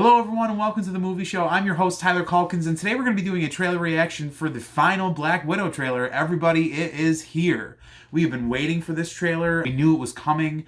Hello everyone and welcome to the movie show. I'm your host Tyler Calkins, and today we're going to be doing a trailer reaction for the final Black Widow trailer. Everybody, it is here. We have been waiting for this trailer. We knew it was coming.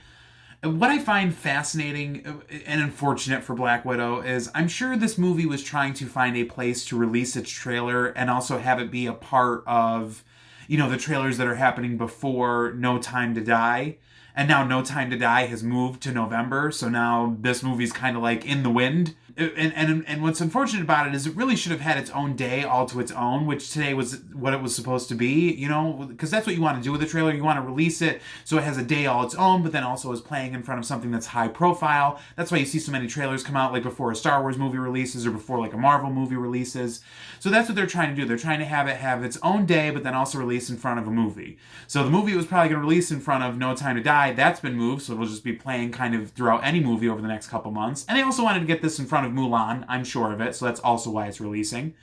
What I find fascinating and unfortunate for Black Widow is I'm sure this movie was trying to find a place to release its trailer and also have it be a part of, the trailers that are happening before No Time to Die. And now No Time to Die has moved to November, so now this movie's kind of like in the wind. And what's unfortunate about it is it really should have had its own day all to its own, which today was what it was supposed to be, because that's what you want to do with a trailer. You want to release it so it has a day all its own, but then also is playing in front of something that's high profile. That's why you see so many trailers come out like before a Star Wars movie releases or before like a Marvel movie releases. So that's what they're trying to do. They're trying to have it have its own day, but then also release in front of a movie. So the movie was probably going to release in front of No Time to Die. That's been moved, so it'll just be playing kind of throughout any movie over the next couple months. And they also wanted to get this in front of Mulan, I'm sure of it, so that's also why it's releasing.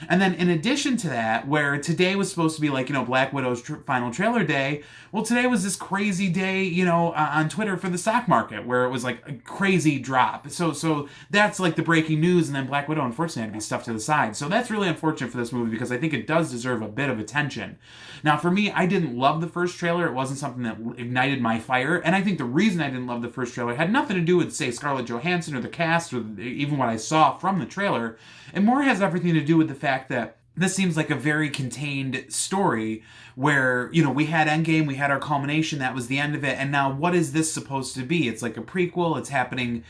And then in addition to that, where today was supposed to be like, Black Widow's final trailer day, well, today was this crazy day, on Twitter for the stock market, where it was like a crazy drop. So that's like the breaking news, and then Black Widow unfortunately had to be stuffed to the side. So that's really unfortunate for this movie because I think it does deserve a bit of attention. Now, for me, I didn't love the first trailer. It wasn't something that ignited my fire, and I think the reason I didn't love the first trailer had nothing to do with, say, Scarlett Johansson or the cast or even what I saw from the trailer. It more has everything to do with the fact that this seems like a very contained story where, we had Endgame, we had our culmination, that was the end of it, and now what is this supposed to be? It's like a prequel, it's happening,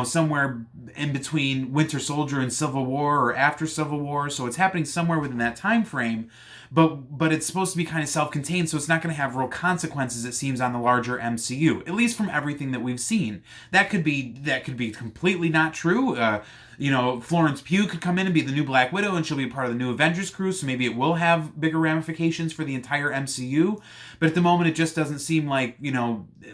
somewhere in between Winter Soldier and Civil War or after Civil War, so it's happening somewhere within that time frame, but it's supposed to be kind of self-contained, so it's not going to have real consequences, it seems, on the larger MCU, at least from everything that we've seen. That could be completely not true. Florence Pugh could come in and be the new Black Widow, and she'll be part of the new Avengers crew, so maybe it will have bigger ramifications for the entire MCU. But at the moment, it just doesn't seem like,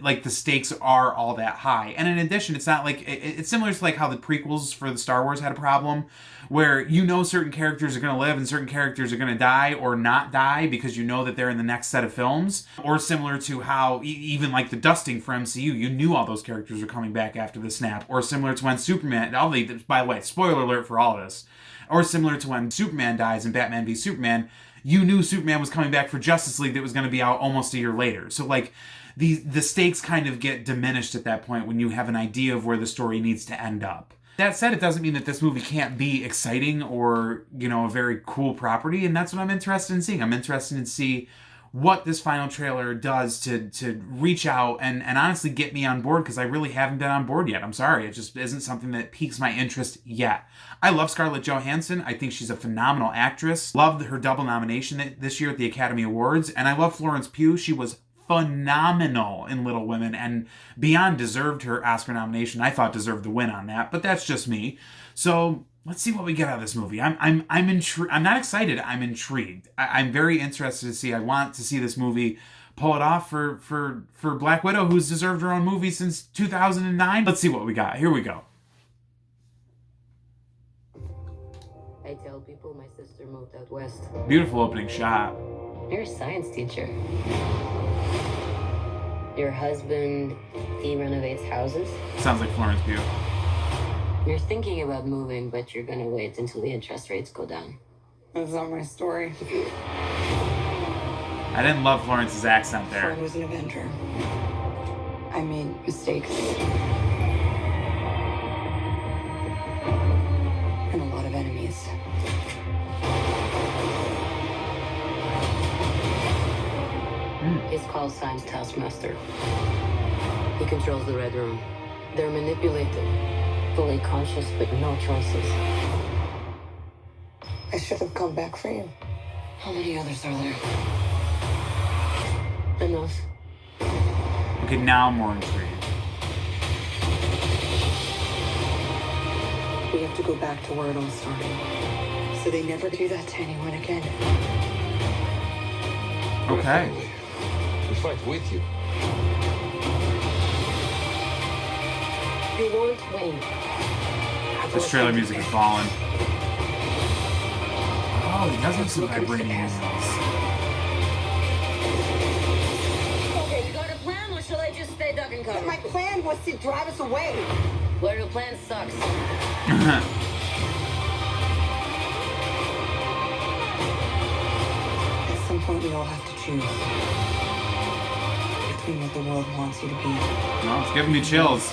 like the stakes are all that high. And in addition, it's not like, it's similar to like how the prequels for the Star Wars had a problem, where certain characters are going to live and certain characters are going to die or not die because that they're in the next set of films. Or similar to how, even like the dusting for MCU, you knew all those characters were coming back after the snap. Or similar to when Superman, by the way, spoiler alert for all of this. Or similar to when Superman dies in Batman v Superman, you knew Superman was coming back for Justice League that was going to be out almost a year later. So like the stakes kind of get diminished at that point when you have an idea of where the story needs to end up. That said, it doesn't mean that this movie can't be exciting or, a very cool property, and that's what I'm interested in seeing. I'm interested in see what this final trailer does to reach out and honestly get me on board, because I really haven't been on board yet. I'm sorry. It just isn't something that piques my interest yet. I love Scarlett Johansson. I think she's a phenomenal actress. Loved her double nomination this year at the Academy Awards. And I love Florence Pugh. She was phenomenal in Little Women and beyond deserved her Oscar nomination. I thought deserved the win on that, but that's just me. So let's see what we get out of this movie. I'm intrigued. I'm not excited. I'm intrigued. I'm very interested to see. I want to see this movie pull it off for Black Widow, who's deserved her own movie since 2009. Let's see what we got. Here we go. I tell people my sister moved out west. Beautiful opening shot. You're a science teacher. Your husband, he renovates houses. Sounds like Florence Pugh. You're thinking about moving, but you're gonna wait until the interest rates go down. That's not my story. I didn't love Florence's accent there. Ford was an Avenger. I made mistakes. And a lot of enemies. His call sign's Taskmaster. He controls the Red Room. They're manipulated, fully conscious, but no choices. I should have come back for you. How many others are there? Enough. Okay, now I'm more intrigued. We have to go back to where it all started. So they never do that to anyone again. Okay. We fight with you. You won't win. This trailer music is falling. Oh, he does have some vibranium. Okay, you got a plan, or shall I just stay duck and cover? My plan was to drive us away. Where your plan sucks. At some point, we all have to choose between what the world wants you to be. No, it's giving me chills.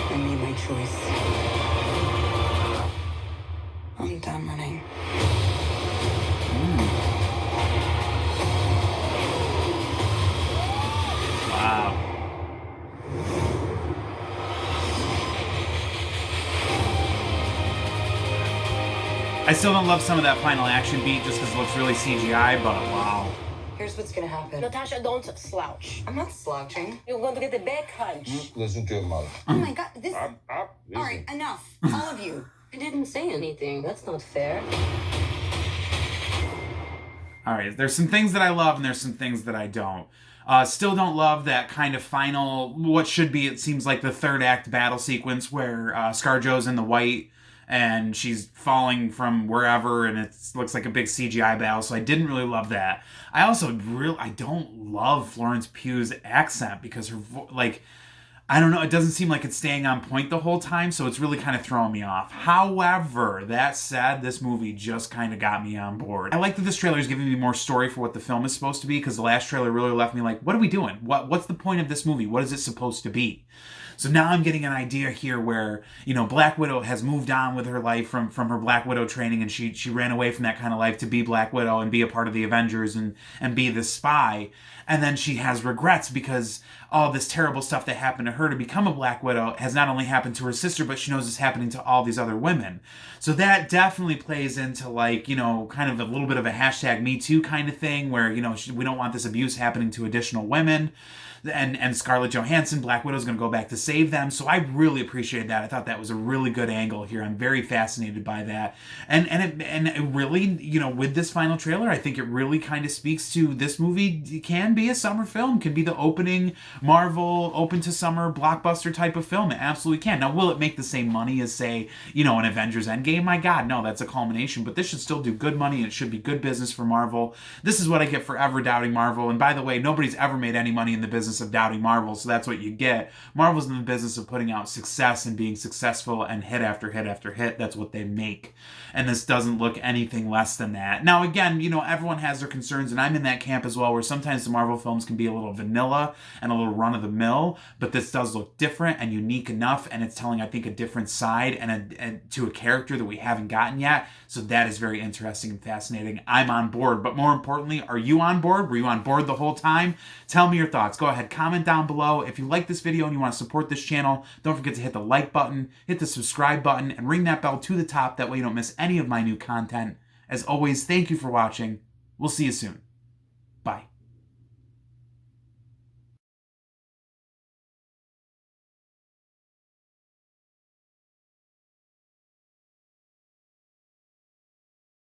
I made my choice. I'm done running. Wow. I still don't love some of that final action beat just because it looks really CGI, but wow. Here's what's gonna happen. Natasha, don't slouch. I'm not slouching. You're going to get the back hunch. Listen to your mother. Oh my god, this. Up. All right, Listen. enough. All of you. I didn't say anything. That's not fair. All right, there's some things that I love and there's some things that I don't. Still don't love that kind of final, what should be, it seems like the third act battle sequence where ScarJo's in the white and she's falling from wherever and it looks like a big CGI battle, so I didn't really love that. I also I don't love Florence Pugh's accent because her, I don't know, it doesn't seem like it's staying on point the whole time, so it's really kind of throwing me off. However, that said, this movie just kind of got me on board. I like that this trailer is giving me more story for what the film is supposed to be, because the last trailer really left me like, what are we doing? What's the point of this movie? What is it supposed to be? So now I'm getting an idea here where, you know, Black Widow has moved on with her life from her Black Widow training, and she ran away from that kind of life to be Black Widow and be a part of the Avengers and be the spy. And then she has regrets because all this terrible stuff that happened to her to become a Black Widow has not only happened to her sister, but she knows it's happening to all these other women. So that definitely plays into, like, you know, kind of a little bit of a hashtag Me Too kind of thing where, you know, we don't want this abuse happening to additional women. And Scarlett Johansson, Black Widow's going to go back to save them. So I really appreciate that. I thought that was a really good angle here. I'm very fascinated by that. And it really, you know, with this final trailer, I think it really kind of speaks to this movie can be a summer film, can be the opening Marvel open to summer blockbuster type of film. It absolutely can. Now, will it make the same money as, say, you know, an Avengers Endgame? My God, no, that's a culmination. But this should still do good money and it should be good business for Marvel. This is what I get for ever doubting Marvel. And by the way, nobody's ever made any money in the business of doubting Marvel, so that's what you get. Marvel's in the business of putting out success and being successful and hit after hit after hit. That's what they make. And this doesn't look anything less than that. Now, again, you know, everyone has their concerns, and I'm in that camp as well, where sometimes the Marvel films can be a little vanilla and a little run-of-the-mill, but this does look different and unique enough, and it's telling, I think, a different side and to a character that we haven't gotten yet. So that is very interesting and fascinating. I'm on board, but more importantly, are you on board? Were you on board the whole time? Tell me your thoughts. Go ahead, comment down below. If you like this video and you want to support this channel, don't forget to hit the like button, hit the subscribe button, and ring that bell to the top. That way you don't miss any of my new content. As always, thank you for watching. We'll see you soon.